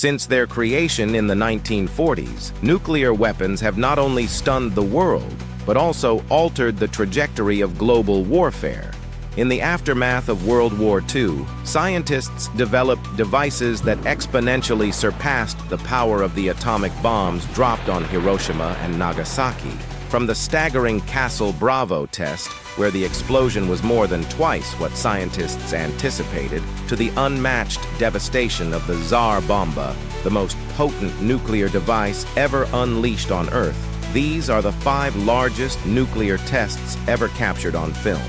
Since their creation in the 1940s, nuclear weapons have not only stunned the world, but also altered the trajectory of global warfare. In the aftermath of World War II, scientists developed devices that exponentially surpassed the power of the atomic bombs dropped on Hiroshima and Nagasaki. From the staggering Castle Bravo test, where the explosion was more than twice what scientists anticipated, to the unmatched devastation of the Tsar Bomba, the most potent nuclear device ever unleashed on Earth, these are the 5 largest nuclear tests ever captured on film.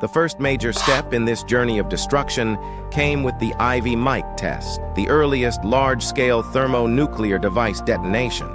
The first major step in this journey of destruction came with the Ivy Mike test, the earliest large-scale thermonuclear device detonation.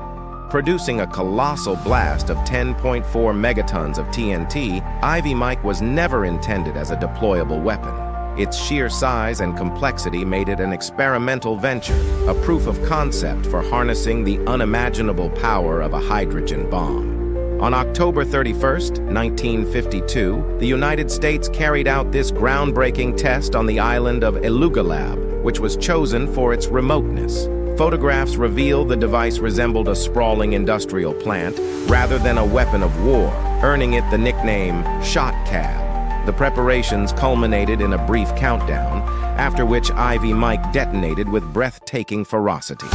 Producing a colossal blast of 10.4 megatons of TNT, Ivy Mike was never intended as a deployable weapon. Its sheer size and complexity made it an experimental venture, a proof of concept for harnessing the unimaginable power of a hydrogen bomb. On October 31, 1952, the United States carried out this groundbreaking test on the island of Elugalab, which was chosen for its remoteness. Photographs reveal the device resembled a sprawling industrial plant rather than a weapon of war, earning it the nickname Shot Cab. The preparations culminated in a brief countdown, after which Ivy Mike detonated with breathtaking ferocity.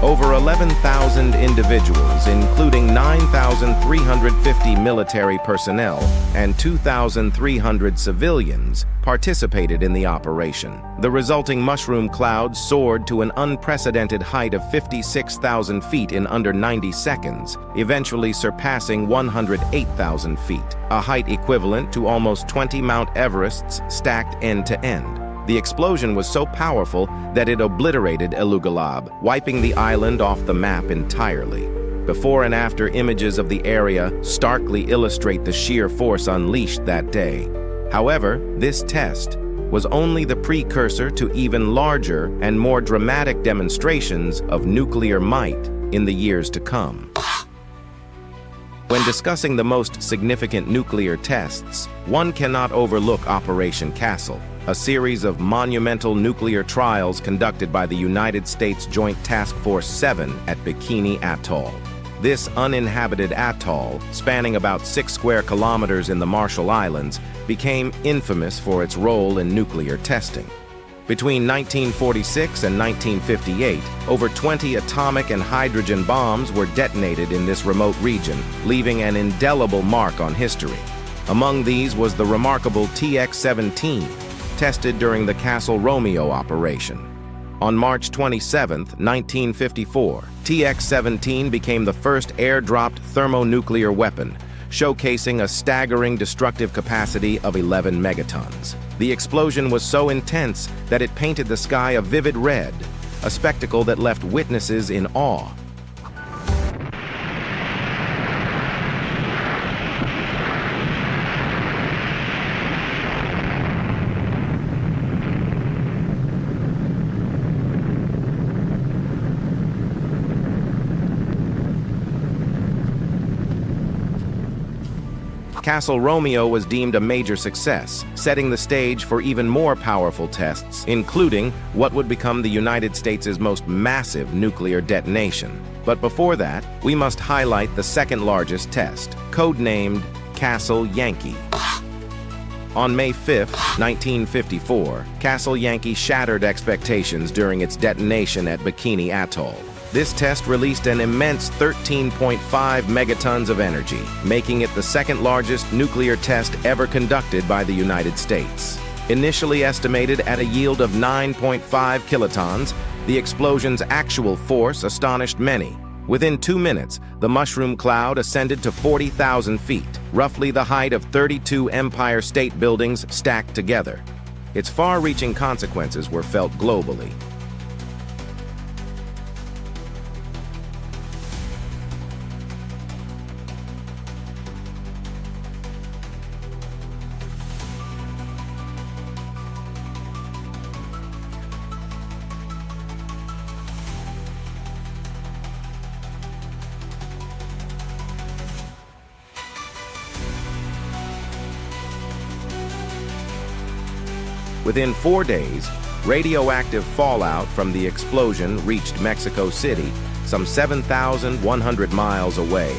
Over 11,000 individuals, including 9,350 military personnel and 2,300 civilians, participated in the operation. The resulting mushroom cloud soared to an unprecedented height of 56,000 feet in under 90 seconds, eventually surpassing 108,000 feet, a height equivalent to almost 20 Mount Everests stacked end to end. The explosion was so powerful that it obliterated Elugalab, wiping the island off the map entirely. Before and after images of the area starkly illustrate the sheer force unleashed that day. However, this test was only the precursor to even larger and more dramatic demonstrations of nuclear might in the years to come. When discussing the most significant nuclear tests, one cannot overlook Operation Castle, a series of monumental nuclear trials conducted by the United States Joint Task Force 7 at Bikini Atoll. This uninhabited atoll, spanning about 6 square kilometers in the Marshall Islands, became infamous for its role in nuclear testing. Between 1946 and 1958, over 20 atomic and hydrogen bombs were detonated in this remote region, leaving an indelible mark on history. Among these was the remarkable TX-17, tested during the Castle Romeo operation. On March 27, 1954, TX-17 became the first air-dropped thermonuclear weapon, showcasing a staggering destructive capacity of 11 megatons. The explosion was so intense that it painted the sky a vivid red, a spectacle that left witnesses in awe. Castle Romeo was deemed a major success, setting the stage for even more powerful tests, including what would become the United States' most massive nuclear detonation. But before that, we must highlight the second largest test, codenamed Castle Yankee. On May 5, 1954, Castle Yankee shattered expectations during its detonation at Bikini Atoll. This test released an immense 13.5 megatons of energy, making it the second largest nuclear test ever conducted by the United States. Initially estimated at a yield of 9.5 kilotons, the explosion's actual force astonished many. Within 2 minutes, the mushroom cloud ascended to 40,000 feet, roughly the height of 32 Empire State Buildings stacked together. Its far-reaching consequences were felt globally. Within 4 days, radioactive fallout from the explosion reached Mexico City, some 7,100 miles away,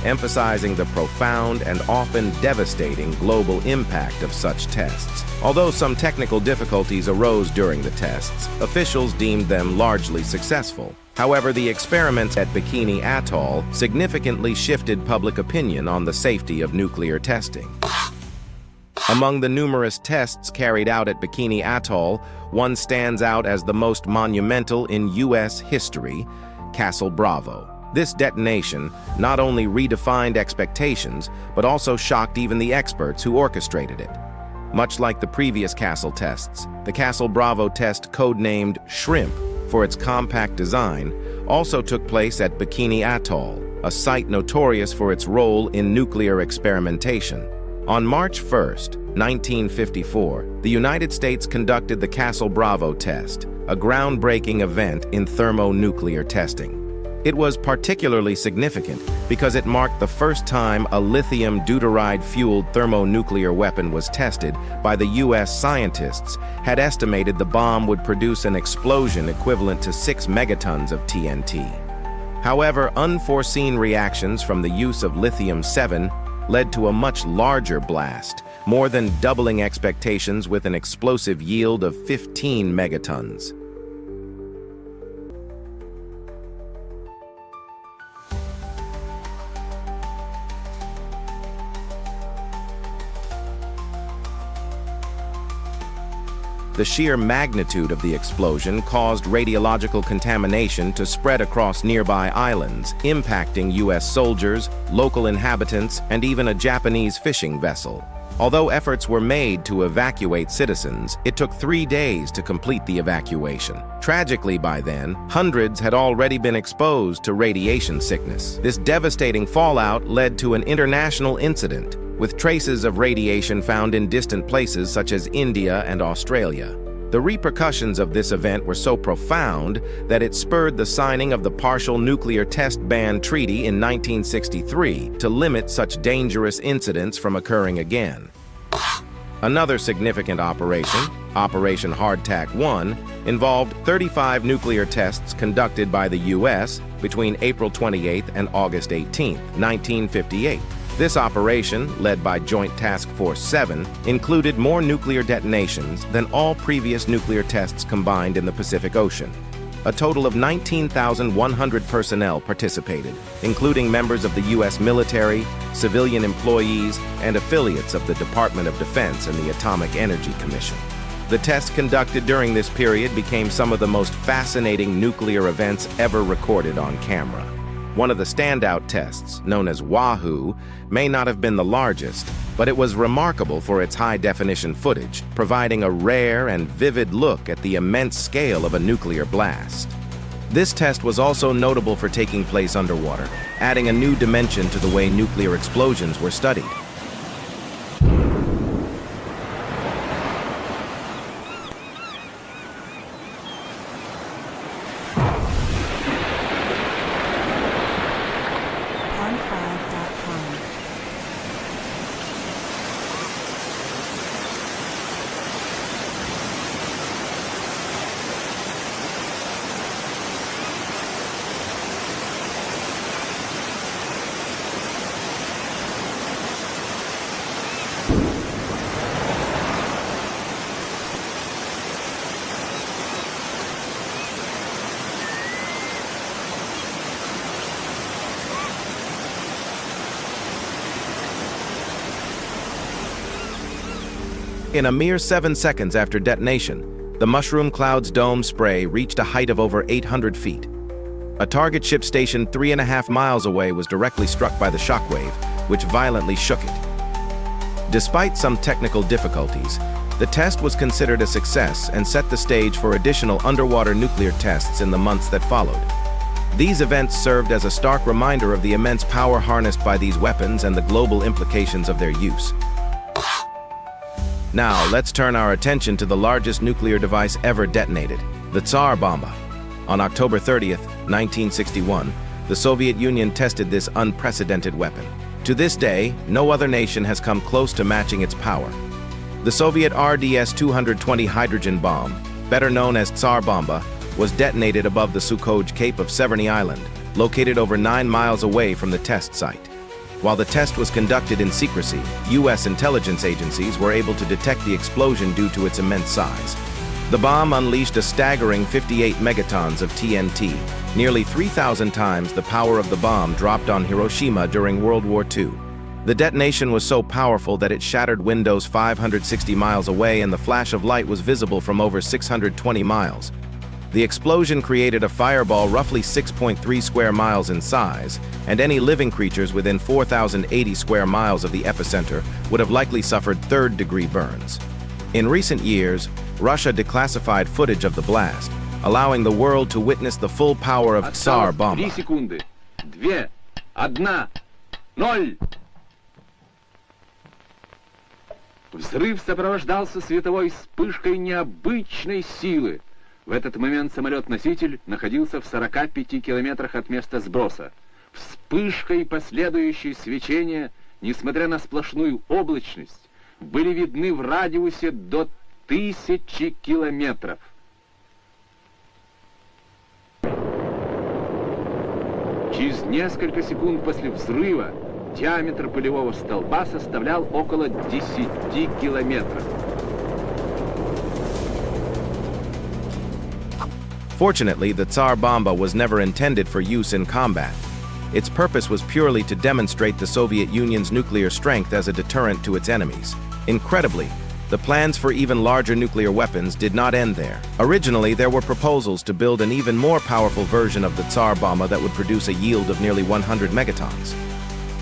emphasizing the profound and often devastating global impact of such tests. Although some technical difficulties arose during the tests, officials deemed them largely successful. However, the experiments at Bikini Atoll significantly shifted public opinion on the safety of nuclear testing. Among the numerous tests carried out at Bikini Atoll, one stands out as the most monumental in U.S. history: Castle Bravo. This detonation not only redefined expectations, but also shocked even the experts who orchestrated it. Much like the previous Castle tests, the Castle Bravo test, codenamed Shrimp for its compact design, also took place at Bikini Atoll, a site notorious for its role in nuclear experimentation. On March 1, 1954, the United States conducted the Castle Bravo test, a groundbreaking event in thermonuclear testing. It was particularly significant because it marked the first time a lithium deuteride-fueled thermonuclear weapon was tested. By the U.S. scientists had estimated the bomb would produce an explosion equivalent to 6 megatons of TNT. However, unforeseen reactions from the use of lithium-7 led to a much larger blast, more than doubling expectations with an explosive yield of 15 megatons. The sheer magnitude of the explosion caused radiological contamination to spread across nearby islands, impacting U.S. soldiers, local inhabitants, and even a Japanese fishing vessel. Although efforts were made to evacuate citizens, it took 3 days to complete the evacuation. Tragically, by then, hundreds had already been exposed to radiation sickness. This devastating fallout led to an international incident, with traces of radiation found in distant places such as India and Australia. The repercussions of this event were so profound that it spurred the signing of the Partial Nuclear Test Ban Treaty in 1963 to limit such dangerous incidents from occurring again. Another significant operation, Operation Hardtack 1, involved 35 nuclear tests conducted by the U.S. between April 28 and August 18, 1958. This operation, led by Joint Task Force 7, included more nuclear detonations than all previous nuclear tests combined in the Pacific Ocean. A total of 19,100 personnel participated, including members of the U.S. military, civilian employees, and affiliates of the Department of Defense and the Atomic Energy Commission. The tests conducted during this period became some of the most fascinating nuclear events ever recorded on camera. One of the standout tests, known as Wahoo, may not have been the largest, but it was remarkable for its high-definition footage, providing a rare and vivid look at the immense scale of a nuclear blast. This test was also notable for taking place underwater, adding a new dimension to the way nuclear explosions were studied. In a mere 7 seconds after detonation, the mushroom cloud's dome spray reached a height of over 800 feet. A target ship stationed 3.5 miles away was directly struck by the shockwave, which violently shook it. Despite some technical difficulties, the test was considered a success and set the stage for additional underwater nuclear tests in the months that followed. These events served as a stark reminder of the immense power harnessed by these weapons and the global implications of their use. Now, let's turn our attention to the largest nuclear device ever detonated, the Tsar Bomba. On October 30th, 1961, the Soviet Union tested this unprecedented weapon. To this day, no other nation has come close to matching its power. The Soviet RDS-220 hydrogen bomb, better known as Tsar Bomba, was detonated above the Sukhoj Cape of Severny Island, located over 9 miles away from the test site. While the test was conducted in secrecy, U.S. intelligence agencies were able to detect the explosion due to its immense size. The bomb unleashed a staggering 58 megatons of TNT, nearly 3,000 times the power of the bomb dropped on Hiroshima during World War II. The detonation was so powerful that it shattered windows 560 miles away, and the flash of light was visible from over 620 miles. The explosion created a fireball roughly 6.3 square miles in size, and any living creatures within 4,080 square miles of the epicenter would have likely suffered third-degree burns. In recent years, Russia declassified footage of the blast, allowing the world to witness the full power of Tsar Bomba. 3 секунды. 2, 1, 0. Взрыв сопровождался световой вспышкой необычной силы. В этот момент самолет-носитель находился в 45 километрах от места сброса. Вспышка и последующее свечение, несмотря на сплошную облачность, были видны в радиусе до 1000 километров. Через несколько секунд после взрыва диаметр пылевого столба составлял около 10 километров. Fortunately, the Tsar Bomba was never intended for use in combat. Its purpose was purely to demonstrate the Soviet Union's nuclear strength as a deterrent to its enemies. Incredibly, the plans for even larger nuclear weapons did not end there. Originally, there were proposals to build an even more powerful version of the Tsar Bomba that would produce a yield of nearly 100 megatons.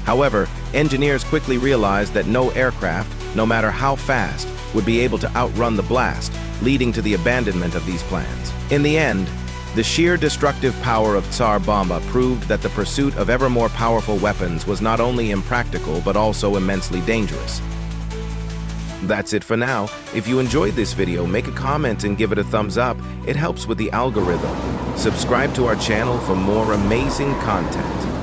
However, engineers quickly realized that no aircraft, no matter how fast, would be able to outrun the blast, leading to the abandonment of these plans. In the end, the sheer destructive power of Tsar Bomba proved that the pursuit of ever more powerful weapons was not only impractical but also immensely dangerous. That's it for now. If you enjoyed this video, make a comment and give it a thumbs up. It helps with the algorithm. Subscribe to our channel for more amazing content.